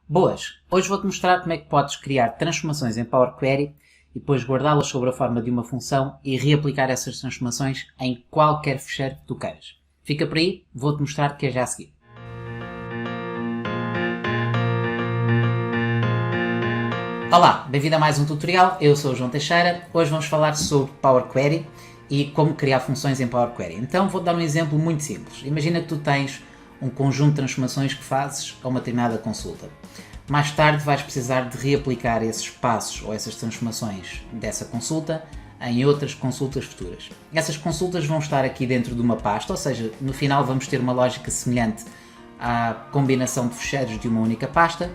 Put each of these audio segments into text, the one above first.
Boas! Hoje vou-te mostrar como é que podes criar transformações em Power Query e depois guardá-las sob a forma de uma função e reaplicar essas transformações em qualquer fecheiro que tu queiras. Fica por aí, vou-te mostrar que é já a seguir. Olá, bem-vindo a mais um tutorial, eu sou o João Teixeira. Hoje vamos falar sobre Power Query e como criar funções em Power Query. Então vou-te dar um exemplo muito simples. Imagina que tu tens um conjunto de transformações que fazes a uma determinada consulta. Mais tarde vais precisar de reaplicar esses passos ou essas transformações dessa consulta em outras consultas futuras. Essas consultas vão estar aqui dentro de uma pasta, ou seja, no final vamos ter uma lógica semelhante à combinação de fecheiros de uma única pasta,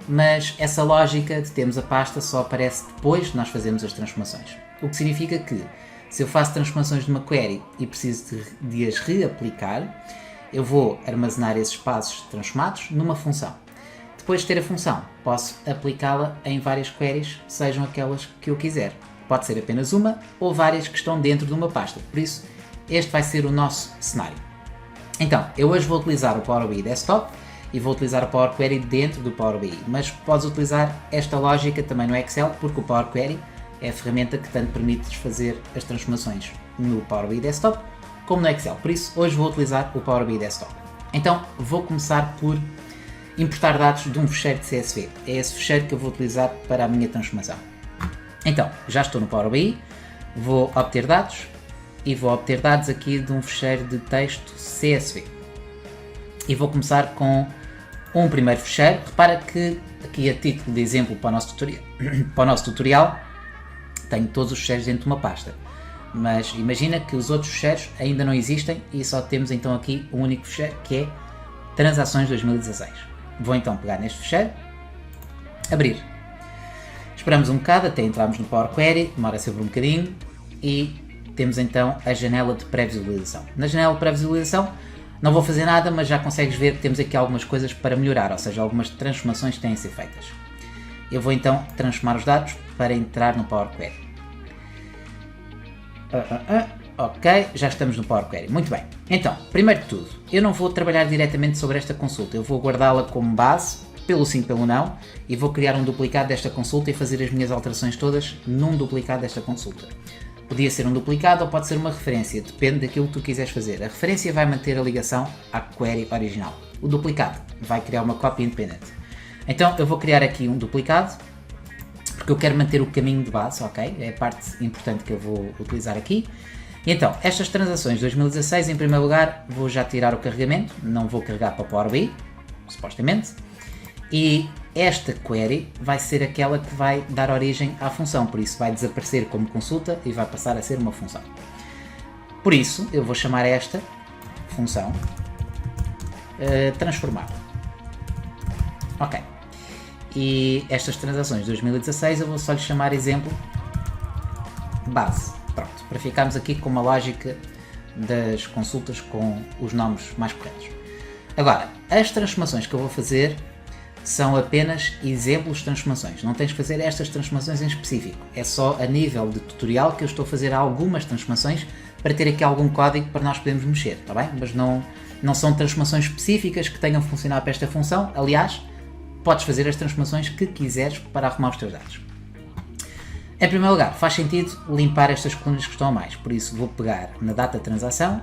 mas essa lógica de termos a pasta só aparece depois de nós fazermos as transformações. O que significa que, se eu faço transformações de uma query e preciso de as reaplicar, eu vou armazenar esses passos transformados numa função. Depois de ter a função, posso aplicá-la em várias queries, sejam aquelas que eu quiser. Pode ser apenas uma ou várias que estão dentro de uma pasta. Por isso, este vai ser o nosso cenário. Então, eu hoje vou utilizar o Power BI Desktop e vou utilizar o Power Query dentro do Power BI, mas podes utilizar esta lógica também no Excel, porque o Power Query é a ferramenta que tanto permite fazer as transformações no Power BI Desktop como no Excel. Por isso, hoje vou utilizar o Power BI Desktop. Então, vou começar por importar dados de um fecheiro de CSV. É esse fecheiro que eu vou utilizar para a minha transformação. Então, já estou no Power BI, vou obter dados e vou obter dados aqui de um fecheiro de texto CSV. E vou começar com um primeiro fecheiro. Repara que aqui a título de exemplo para o nosso tutorial, tenho todos os fecheiros dentro de uma pasta. Mas imagina que os outros fecheiros ainda não existem e só temos então aqui um único fecheiro que é Transações 2016. Vou então pegar neste fecheiro, abrir. Esperamos um bocado até entrarmos no Power Query, demora sempre um bocadinho e temos então a janela de pré-visualização. Na janela de pré-visualização não vou fazer nada, mas já consegues ver que temos aqui algumas coisas para melhorar, ou seja, algumas transformações que têm a ser feitas. Eu vou então transformar os dados para entrar no Power Query. Ok, já estamos no Power Query. Muito bem. Então, primeiro de tudo, eu não vou trabalhar diretamente sobre esta consulta. Eu vou guardá-la como base, pelo sim, pelo não, e vou criar um duplicado desta consulta e fazer as minhas alterações todas num duplicado desta consulta. Podia ser um duplicado ou pode ser uma referência, depende daquilo que tu quiseres fazer. A referência vai manter a ligação à query original. O duplicado vai criar uma cópia independente. Então, eu vou criar aqui um duplicado, porque eu quero manter o caminho de base, ok? É a parte importante que eu vou utilizar aqui. E então, estas transações de 2016, em primeiro lugar, vou já tirar o carregamento, não vou carregar para o Power BI, supostamente, e esta query vai ser aquela que vai dar origem à função, por isso vai desaparecer como consulta e vai passar a ser uma função. Por isso, eu vou chamar esta função transformar. Ok. E estas transações de 2016 eu vou só lhe chamar exemplo base. Pronto, para ficarmos aqui com uma lógica das consultas com os nomes mais corretos. Agora, as transformações que eu vou fazer são apenas exemplos de transformações. Não tens que fazer estas transformações em específico. É só a nível de tutorial que eu estou a fazer algumas transformações para ter aqui algum código para nós podermos mexer, está bem? Mas não são transformações específicas que tenham funcionado para esta função. Aliás, podes fazer as transformações que quiseres para arrumar os teus dados. Em primeiro lugar, faz sentido limpar estas colunas que estão a mais, por isso vou pegar na data de transação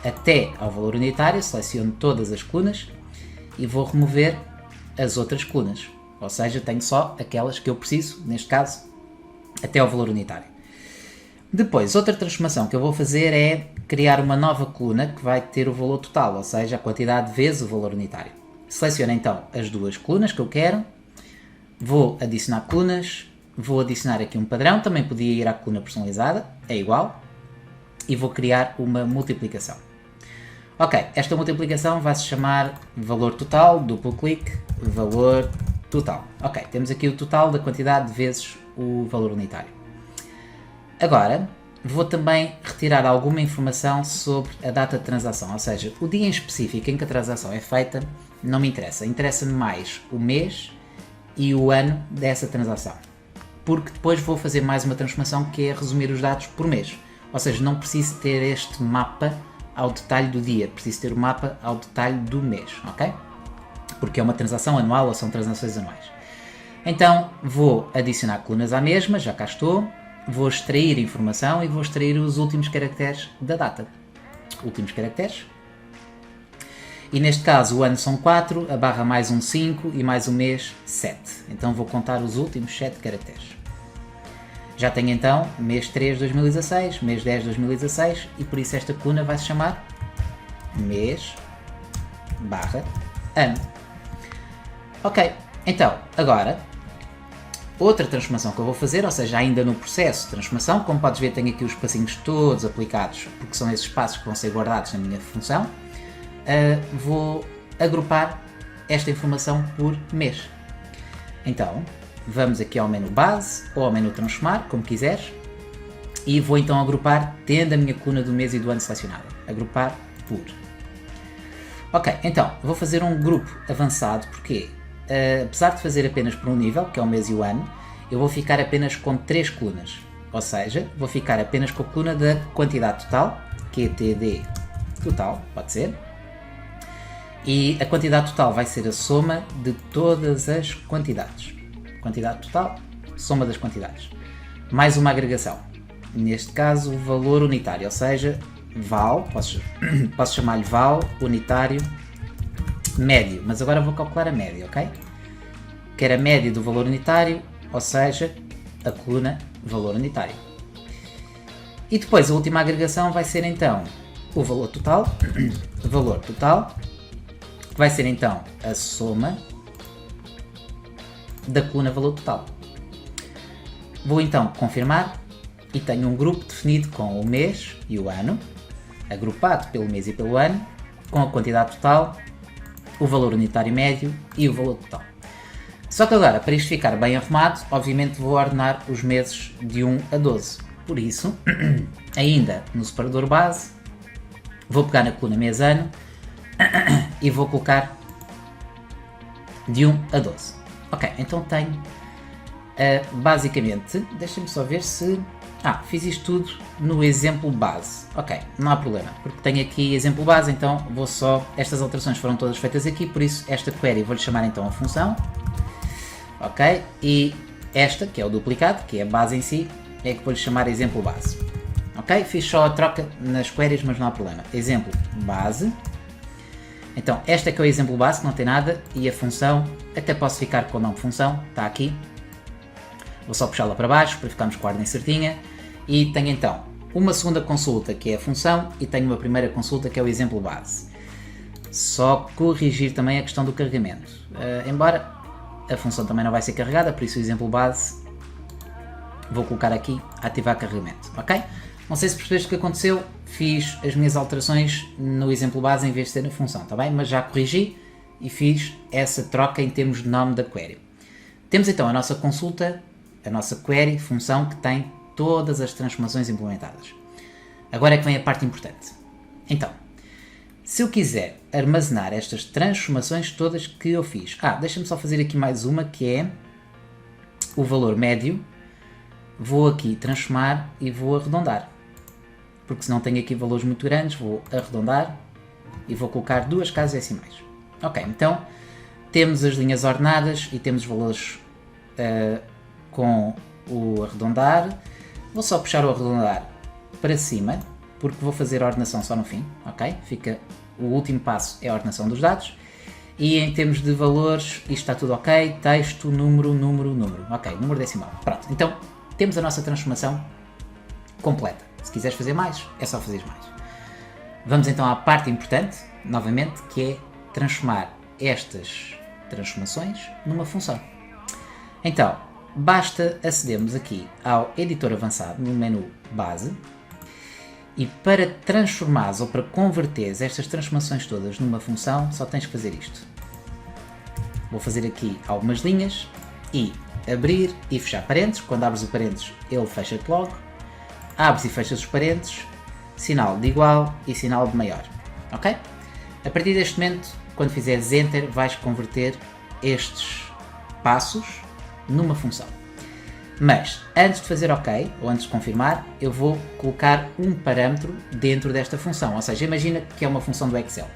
até ao valor unitário, seleciono todas as colunas e vou remover as outras colunas, ou seja, tenho só aquelas que eu preciso, neste caso, até ao valor unitário. Depois, outra transformação que eu vou fazer é criar uma nova coluna que vai ter o valor total, ou seja, a quantidade vezes o valor unitário. Seleciono então as duas colunas que eu quero, vou adicionar colunas, vou adicionar aqui um padrão, também podia ir à coluna personalizada, é igual, e vou criar uma multiplicação. Ok, esta multiplicação vai se chamar valor total, duplo clique, valor total. Ok, temos aqui o total da quantidade vezes o valor unitário. Agora, vou também retirar alguma informação sobre a data de transação, ou seja, o dia em específico em que a transação é feita não me interessa, interessa-me mais o mês e o ano dessa transação, porque depois vou fazer mais uma transformação que é resumir os dados por mês, ou seja, não preciso ter este mapa ao detalhe do dia, preciso ter o mapa ao detalhe do mês, ok? porque é uma transação anual ou são transações anuais. Então vou adicionar colunas à mesma, já cá estou, vou extrair informação e vou extrair os últimos caracteres da data. Últimos caracteres. E neste caso o ano são 4, a barra mais um 5 e mais um mês 7. Então vou contar os últimos 7 caracteres. Já tenho então mês 3 de 2016, mês 10 de 2016 e por isso esta coluna vai se chamar mês barra ano. Ok, então agora outra transformação que eu vou fazer, ou seja, ainda no processo de transformação, como podes ver tenho aqui os espacinhos todos aplicados, porque são esses espaços que vão ser guardados na minha função. Vou agrupar esta informação por mês. Então, vamos aqui ao menu base ou ao menu transformar, como quiseres, e vou então agrupar tendo a minha coluna do mês e do ano selecionada. Agrupar por. Ok, então, vou fazer um grupo avançado, porque apesar de fazer apenas por um nível, que é o mês e o ano, eu vou ficar apenas com 3 colunas. Ou seja, vou ficar apenas com a coluna da quantidade total, QTD total, pode ser. E a quantidade total vai ser a soma de todas as quantidades. Quantidade total, soma das quantidades. Mais uma agregação. Neste caso, o valor unitário, ou seja, val, posso chamar-lhe val unitário médio. Mas agora vou calcular a média, ok? Quero a média do valor unitário, ou seja, a coluna valor unitário. E depois a última agregação vai ser então o valor total, que vai ser então a soma da coluna valor total. Vou então confirmar e tenho um grupo definido com o mês e o ano, agrupado pelo mês e pelo ano, com a quantidade total, o valor unitário médio e o valor total. Só que agora, para isto ficar bem arrumado, obviamente vou ordenar os meses de 1 a 12. Por isso, ainda no separador base, vou pegar na coluna mês-ano e vou colocar de 1 a 12. Ok, então tenho basicamente, deixem-me só ver se... fiz isto tudo no exemplo base. Ok, não há problema, porque tenho aqui exemplo base, então vou só... Estas alterações foram todas feitas aqui, por isso esta query vou-lhe chamar então a função. Ok, e esta, que é o duplicado, que é a base em si, é que vou-lhe chamar exemplo base. Ok, fiz só a troca nas queries, mas não há problema. Exemplo base. Então, esta que é o exemplo base, que não tem nada, e a função, até posso ficar com o nome função, está aqui. Vou só puxá-la para baixo, para ficarmos com a ordem certinha. E tenho então uma segunda consulta, que é a função, e tenho uma primeira consulta, que é o exemplo base. Só corrigir também a questão do carregamento. Embora a função também não vai ser carregada, por isso o exemplo base, vou colocar aqui, ativar carregamento, ok? Não sei se percebeste o que aconteceu, fiz as minhas alterações no exemplo base em vez de ser na função, está bem? Mas já corrigi e fiz essa troca em termos de nome da query. Temos então a nossa consulta, a nossa query, função que tem todas as transformações implementadas. Agora é que vem a parte importante. Então, se eu quiser armazenar estas transformações todas que eu fiz... deixa-me só fazer aqui mais uma, que é o valor médio. Vou aqui transformar e vou arredondar. Porque se não tenho aqui valores muito grandes, vou arredondar e vou colocar 2 casas decimais. Ok, então temos as linhas ordenadas e temos os valores com o arredondar. Vou só puxar o arredondar para cima, porque vou fazer a ordenação só no fim, ok? O último passo é a ordenação dos dados. E em termos de valores, isto está tudo ok. Texto, número. Ok, número decimal. Pronto, então temos a nossa transformação completa. Se quiseres fazer mais, é só fazer mais. Vamos então à parte importante, novamente, que é transformar estas transformações numa função. Então, basta acedermos aqui ao editor avançado, no menu base, e para transformares ou para converteres estas transformações todas numa função, só tens que fazer isto. Vou fazer aqui algumas linhas e abrir e fechar parênteses. Quando abres o parênteses, ele fecha-te logo. Abres e fechas os parênteses, sinal de igual e sinal de maior. Ok? A partir deste momento, quando fizeres Enter, vais converter estes passos numa função. Mas, antes de fazer OK, ou antes de confirmar, eu vou colocar um parâmetro dentro desta função. Ou seja, imagina que é uma função do Excel.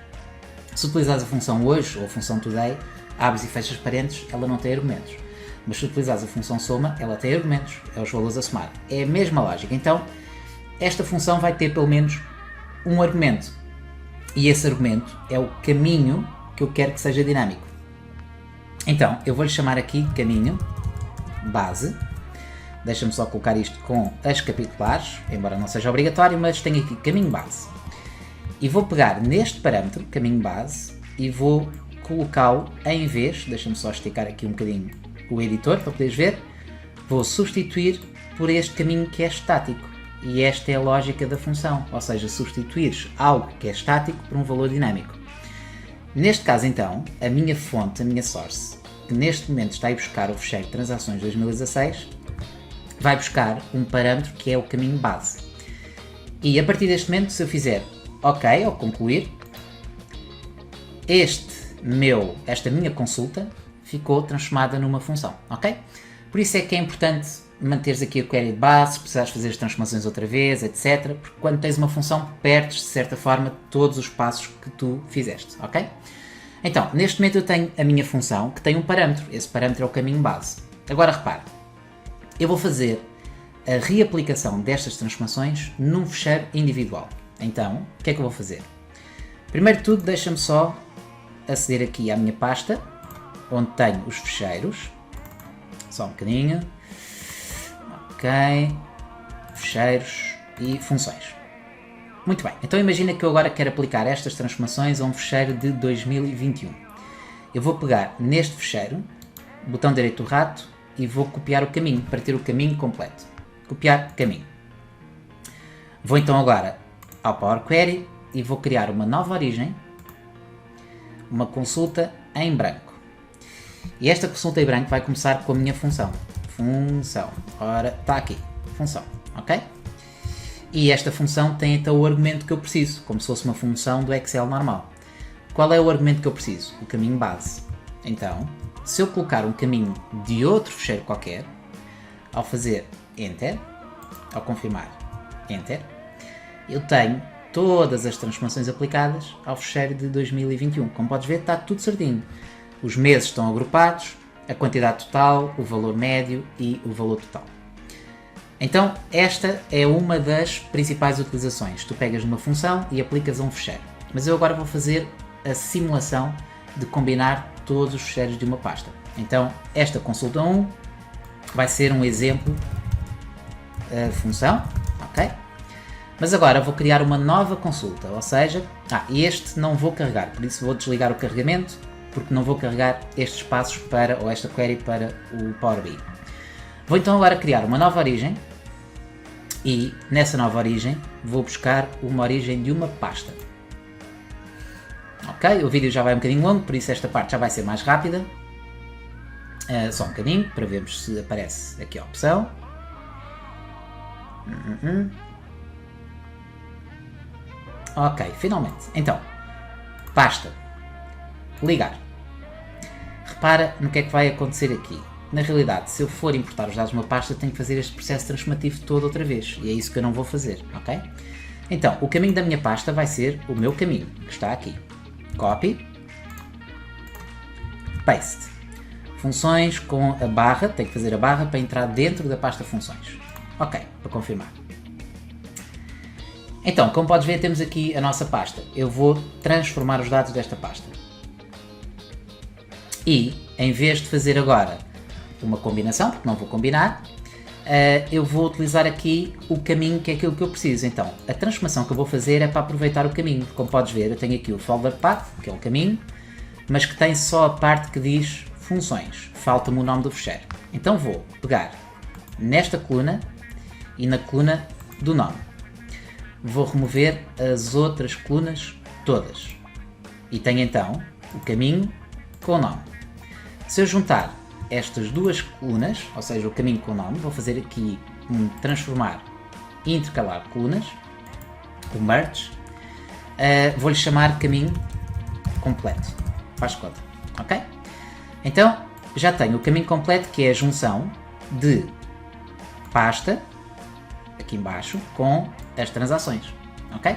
Se utilizares a função hoje ou a função today, abres e fechas parênteses, ela não tem argumentos. Mas se utilizares a função soma, ela tem argumentos, é os valores a somar. É a mesma lógica. Então, esta função vai ter pelo menos um argumento. E esse argumento é o caminho que eu quero que seja dinâmico. Então, eu vou-lhe chamar aqui caminho base. Deixa-me só colocar isto com as capitulares, embora não seja obrigatório, mas tenho aqui caminho base. E vou pegar neste parâmetro, caminho base, e vou colocá-lo em vez, deixa-me só esticar aqui um bocadinho o editor para poderes ver, vou substituir por este caminho que é estático. E esta é a lógica da função, ou seja, substituires algo que é estático por um valor dinâmico. Neste caso então, a minha fonte, a minha source, que neste momento está a ir buscar o fecheiro transações 2016, vai buscar um parâmetro que é o caminho base. E a partir deste momento, se eu fizer OK ou concluir, esta minha consulta ficou transformada numa função, ok? Por isso é que é importante manteres aqui a query de base, se precisares fazer as transformações outra vez, etc. Porque quando tens uma função, perdes de certa forma todos os passos que tu fizeste, ok? Então, neste momento eu tenho a minha função que tem um parâmetro, esse parâmetro é o caminho base. Agora repare, eu vou fazer a reaplicação destas transformações num fecheiro individual. Então, o que é que eu vou fazer? Primeiro de tudo, deixa-me só aceder aqui à minha pasta, onde tenho os fecheiros. Só um bocadinho. Ok. Fecheiros e funções. Muito bem. Então imagina que eu agora quero aplicar estas transformações a um fecheiro de 2021. Eu vou pegar neste fecheiro, botão direito do rato, e vou copiar o caminho, para ter o caminho completo. Copiar caminho. Vou então agora ao Power Query e vou criar uma nova origem, uma consulta em branco. E esta consulta em branco vai começar com a minha função. Função. Ora, está aqui. Função. Ok? E esta função tem então o argumento que eu preciso, como se fosse uma função do Excel normal. Qual é o argumento que eu preciso? O caminho base. Então, se eu colocar um caminho de outro fecheiro qualquer, ao fazer Enter, ao confirmar Enter, eu tenho todas as transformações aplicadas ao fecheiro de 2021. Como podes ver, está tudo certinho. Os meses estão agrupados, a quantidade total, o valor médio e o valor total. Então, esta é uma das principais utilizações. Tu pegas numa função e aplicas a um fecheiro. Mas eu agora vou fazer a simulação de combinar todos os fecheiros de uma pasta. Então, esta consulta 1 vai ser um exemplo de função, ok? Mas agora vou criar uma nova consulta, ou seja, este não vou carregar, por isso vou desligar o carregamento, porque não vou carregar estes passos ou esta query para o Power BI. Vou então agora criar uma nova origem e nessa nova origem vou buscar uma origem de uma pasta. Ok, o vídeo já vai um bocadinho longo, por isso esta parte já vai ser mais rápida. Só um bocadinho, para vermos se aparece aqui a opção. Ok, finalmente. Então, pasta. Ligar. Repara no que é que vai acontecer aqui. Na realidade, se eu for importar os dados de uma pasta, tenho que fazer este processo transformativo todo outra vez. E é isso que eu não vou fazer, ok? Então, o caminho da minha pasta vai ser o meu caminho, que está aqui. Copy. Paste. Funções com a barra, tenho que fazer a barra para entrar dentro da pasta funções. Ok, para confirmar. Então, como podes ver, temos aqui a nossa pasta. Eu vou transformar os dados desta pasta. E, em vez de fazer agora uma combinação, porque não vou combinar, eu vou utilizar aqui o caminho, que é aquilo que eu preciso. Então, a transformação que eu vou fazer é para aproveitar o caminho. Como podes ver, eu tenho aqui o folder path, que é o caminho, mas que tem só a parte que diz funções. Falta-me o nome do fecheiro. Então vou pegar nesta coluna e na coluna do nome. Vou remover as outras colunas todas. E tenho então o caminho com o nome. Se eu juntar estas duas colunas, ou seja, o caminho com o nome, vou fazer aqui um transformar e intercalar colunas, o merge, vou-lhe chamar caminho completo. Faz conta, ok? Então, já tenho o caminho completo, que é a junção de pasta, aqui embaixo, com as transações, ok?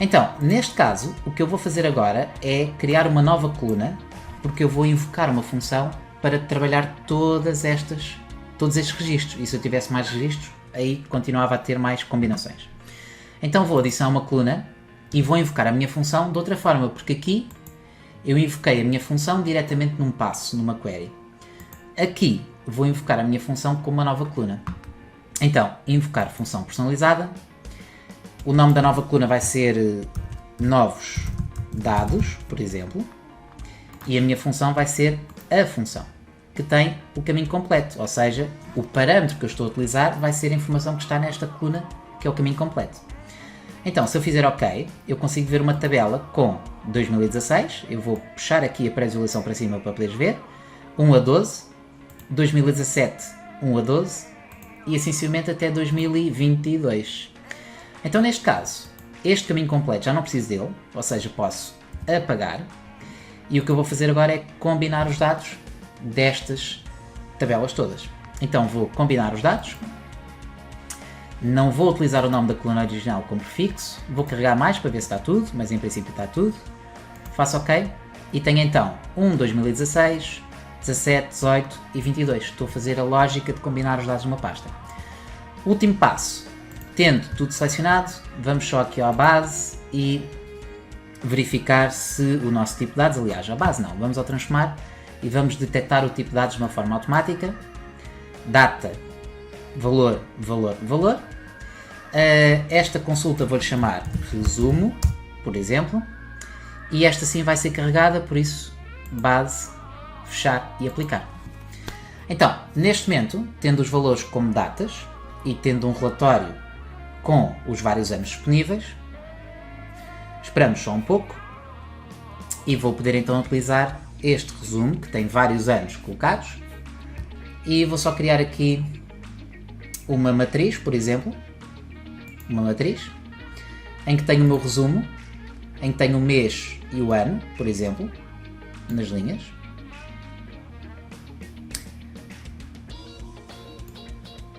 Então, neste caso, o que eu vou fazer agora é criar uma nova coluna, porque eu vou invocar uma função para trabalhar todos estes registros. E se eu tivesse mais registros, aí continuava a ter mais combinações. Então vou adicionar uma coluna e vou invocar a minha função de outra forma, porque aqui eu invoquei a minha função diretamente num passo, numa query. Aqui vou invocar a minha função com uma nova coluna. Então, invocar função personalizada. O nome da nova coluna vai ser novos dados, por exemplo. E a minha função vai ser a função, que tem o caminho completo. Ou seja, o parâmetro que eu estou a utilizar vai ser a informação que está nesta coluna, que é o caminho completo. Então, se eu fizer OK, eu consigo ver uma tabela com 2016. Eu vou puxar aqui a pré-visualização para cima para poderes ver. 1 a 12. 2017, 1 a 12. E assim sucessivamente até 2022. Então, neste caso, este caminho completo já não preciso dele. Ou seja, posso apagar. E o que eu vou fazer agora é combinar os dados destas tabelas todas. Então, vou combinar os dados. Não vou utilizar o nome da coluna original como prefixo, vou carregar mais para ver se está tudo, mas em princípio está tudo. Faço OK e tenho então 2016, 17, 18 e 22. Estou a fazer a lógica de combinar os dados numa pasta. Último passo, tendo tudo selecionado, vamos só aqui à base e verificar se o nosso tipo de dados, aliás, a base não, vamos ao transformar e vamos detectar o tipo de dados de uma forma automática. Data, valor, valor, valor. Esta consulta vou-lhe chamar resumo, por exemplo, e esta sim vai ser carregada, por isso base, fechar e aplicar. Então, neste momento, tendo os valores como datas e tendo um relatório com os vários anos disponíveis, esperamos só um pouco e vou poder então utilizar este resumo que tem vários anos colocados e vou só criar aqui uma matriz, por exemplo, uma matriz, em que tenho o meu resumo, em que tenho o mês e o ano, por exemplo, nas linhas.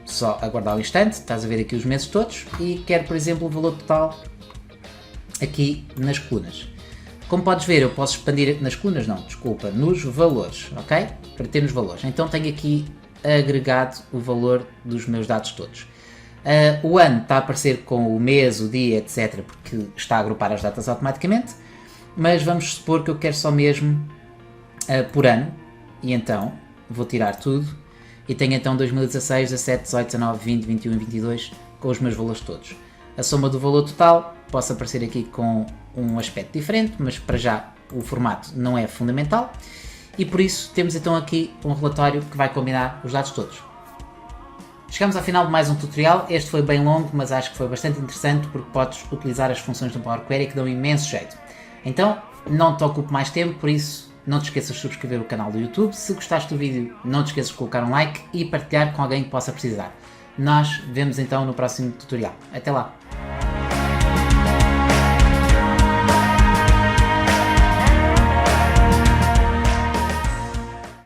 Só aguardar um instante, estás a ver aqui os meses todos e quero, por exemplo, o valor total aqui nas colunas. Como podes ver, eu posso expandir nas colunas, não, desculpa, nos valores, ok? Para ter nos valores. Então tenho aqui agregado o valor dos meus dados todos. O ano está a aparecer com o mês, o dia, etc, porque está a agrupar as datas automaticamente, mas vamos supor que eu quero só mesmo por ano, e então vou tirar tudo, e tenho então 2016, 17, 18, 19, 20, 21 e 22 com os meus valores todos. A soma do valor total possa aparecer aqui com um aspecto diferente, mas para já o formato não é fundamental. E por isso temos então aqui um relatório que vai combinar os dados todos. Chegamos ao final de mais um tutorial. Este foi bem longo, mas acho que foi bastante interessante porque podes utilizar as funções do Power Query que dão imenso jeito. Então, não te ocupo mais tempo, por isso não te esqueças de subscrever o canal do YouTube. Se gostaste do vídeo, não te esqueças de colocar um like e partilhar com alguém que possa precisar. Nós vemos então no próximo tutorial. Até lá!